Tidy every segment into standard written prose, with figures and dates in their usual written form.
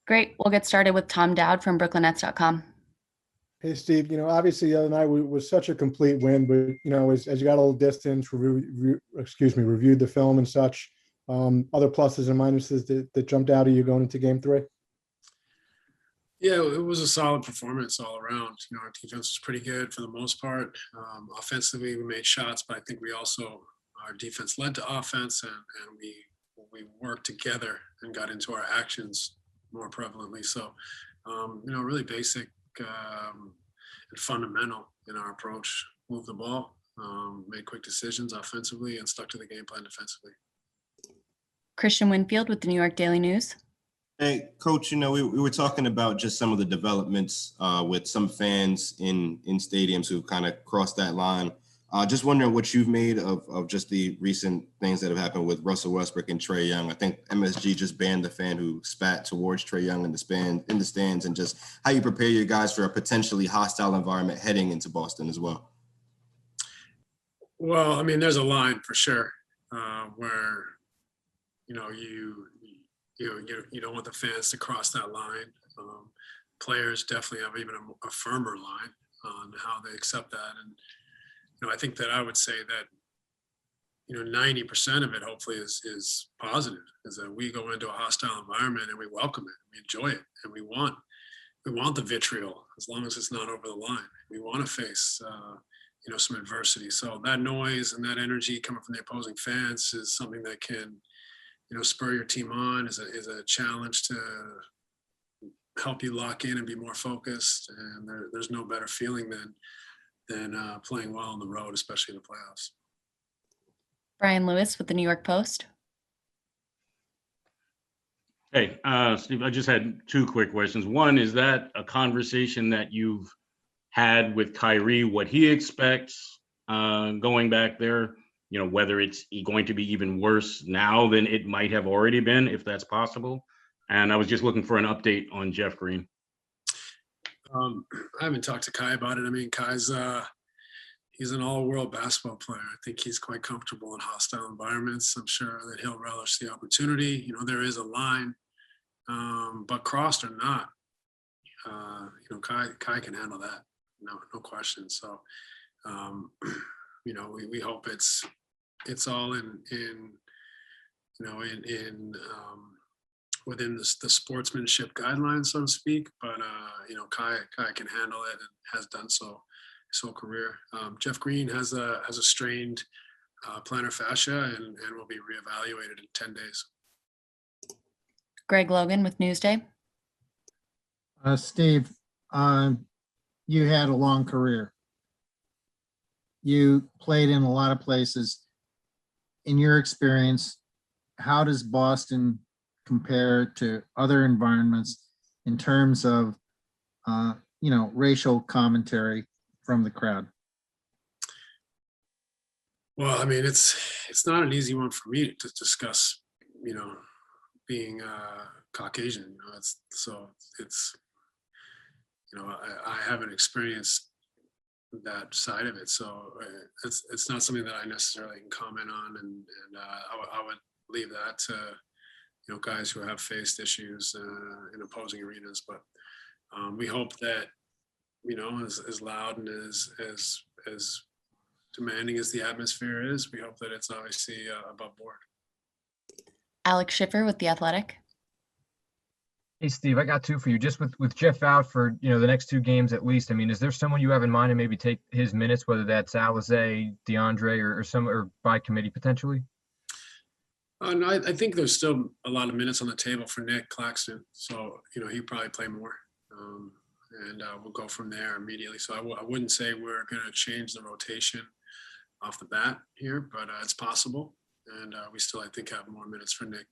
Great. We'll get started with Tom Dowd from BrooklynNets.com. Hey, Steve, obviously the other night was such a complete win, but, as you got a little distance, reviewed the film and such, other pluses and minuses that jumped out at you going into game 3? Yeah, it was a solid performance all around. Our defense was pretty good for the most part. Offensively, we made shots, but I think our defense led to offense, and we worked together and got into our actions more prevalently. So, really basic and fundamental in our approach. Move the ball, made quick decisions offensively, and stuck to the game plan defensively. Christian Winfield with the New York Daily News. Hey, Coach, we were talking about just some of the developments with some fans in stadiums who kind of crossed that line. Just wondering what you've made of just the recent things that have happened with Russell Westbrook and Trae Young. I think MSG just banned the fan who spat towards Trae Young in the stands, and just how you prepare your guys for a potentially hostile environment heading into Boston as well. Well, there's a line for sure where, you don't want the fans to cross that line. Players definitely have even a firmer line on how they accept that. And, I think that I would say that, 90% of it hopefully is positive, is that we go into a hostile environment and we welcome it, we enjoy it, and we want the vitriol as long as it's not over the line. We want to face, some adversity. So that noise and that energy coming from the opposing fans is something that can, spur your team on, is a challenge to help you lock in and be more focused. And there's no better feeling than playing well on the road, especially in the playoffs. Brian Lewis with the New York Post. Hey, Steve, I just had two quick questions. One, is that a conversation that you've had with Kyrie, what he expects going back there? Whether it's going to be even worse now than it might have already been, if that's possible. And I was just looking for an update on Jeff Green. I haven't talked to Kai about it. Kai's he's an all-world basketball player. I think he's quite comfortable in hostile environments. I'm sure that he'll relish the opportunity. There is a line, but crossed or not, Kai can handle that. No question. So, we hope it's all in within the sportsmanship guidelines, so to speak. But Kai can handle it and has done so his whole career. Jeff Green has a strained plantar fascia and will be reevaluated in 10 days. Greg Logan with Newsday. Steve, you had a long career. You played in a lot of places. In your experience, how does Boston compare to other environments in terms of, racial commentary from the crowd? Well, it's not an easy one for me to discuss, being Caucasian. I haven't experienced that side of it, so it's not something that I necessarily can comment on, and I would leave that to guys who have faced issues in opposing arenas. But we hope that as loud and as demanding as the atmosphere is, we hope that it's obviously above board. Alex Schiffer with The Athletic. Hey, Steve, I got two for you. Just with Jeff out for, the next two games at least, is there someone you have in mind to maybe take his minutes, whether that's Alizé, DeAndre, or by committee potentially? No, I think there's still a lot of minutes on the table for Nick Claxton. So, he'll probably play more. And we'll go from there immediately. So I wouldn't say we're going to change the rotation off the bat here, but it's possible. And we still, I think, have more minutes for Nick.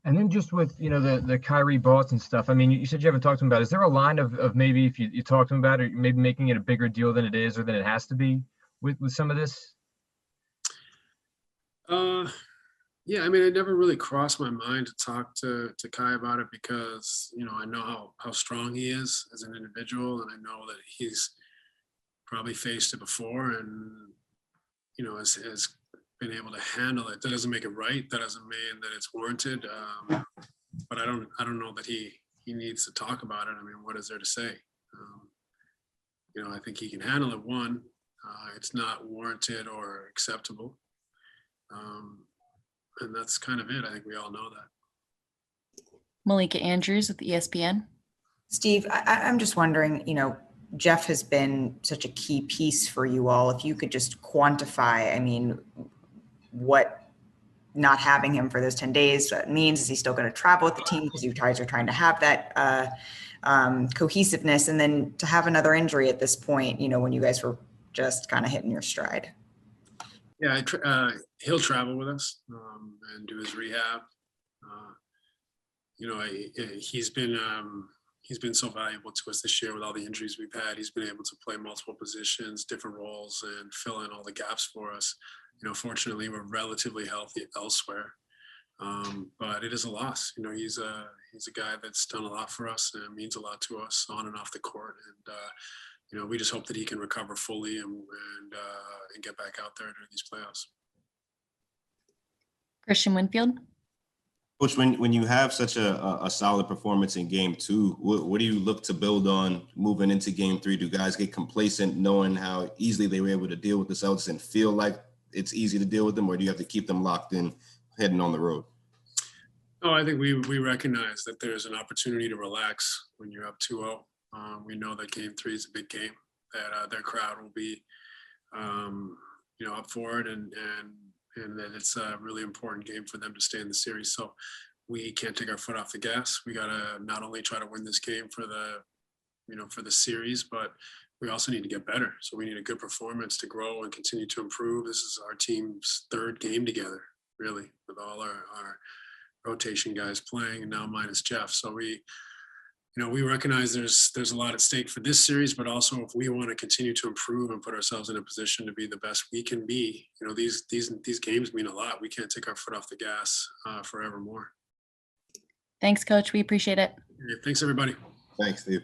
And then just with, the Kyrie Boston stuff, you said you haven't talked to him about it. Is there a line of maybe if you talk to him about it, maybe making it a bigger deal than it is or than it has to be with some of this? Yeah, it never really crossed my mind to talk to Kai about it because, I know how strong he is as an individual, and I know that he's probably faced it before and, has been able to handle it. That doesn't make it right. That doesn't mean that it's warranted. But I don't know that he needs to talk about it. I mean, what is there to say? You know, I think he can handle it. One, it's not warranted or acceptable. And that's kind of it. I think we all know that. Malika Andrews with ESPN. Steve, I'm just wondering, you know, Jeff has been such a key piece for you all. If you could just quantify, I mean, what not having him for those 10 days means. Is he still going to travel with the team because you guys are trying to have that cohesiveness? And then to have another injury at this point, you know, when you guys were just kind of hitting your stride. Yeah, he'll travel with us and do his rehab. You know, he's been so valuable to us this year with all the injuries we've had. He's been able to play multiple positions, different roles, and fill in all the gaps for us. You know, fortunately, we're relatively healthy elsewhere, but it is a loss. You know, he's a guy that's done a lot for us and means a lot to us on and off the court. And you know, we just hope that he can recover fully and get back out there during these playoffs. Christian Winfield. Coach, when you have such a solid performance in game 2, what do you look to build on moving into game 3? Do guys get complacent knowing how easily they were able to deal with the Celtics and feel like it's easy to deal with them, or do you have to keep them locked in heading on the road? Oh, I think we recognize that there's an opportunity to relax when you're up 2-0. We know that game 3 is a big game, that their crowd will be, you know, up for it, and that it's a really important game for them to stay in the series. So we can't take our foot off the gas. We got to not only try to win this game for the, you know, for the series, but we also need to get better. So we need a good performance to grow and continue to improve. This is our team's 3rd game together, really, with all our rotation guys playing, and now minus Jeff. So we recognize there's a lot at stake for this series, but also if we want to continue to improve and put ourselves in a position to be the best we can be, you know, these games mean a lot. We can't take our foot off the gas forevermore. Thanks, Coach. We appreciate it. Thanks, everybody. Thanks, Steve.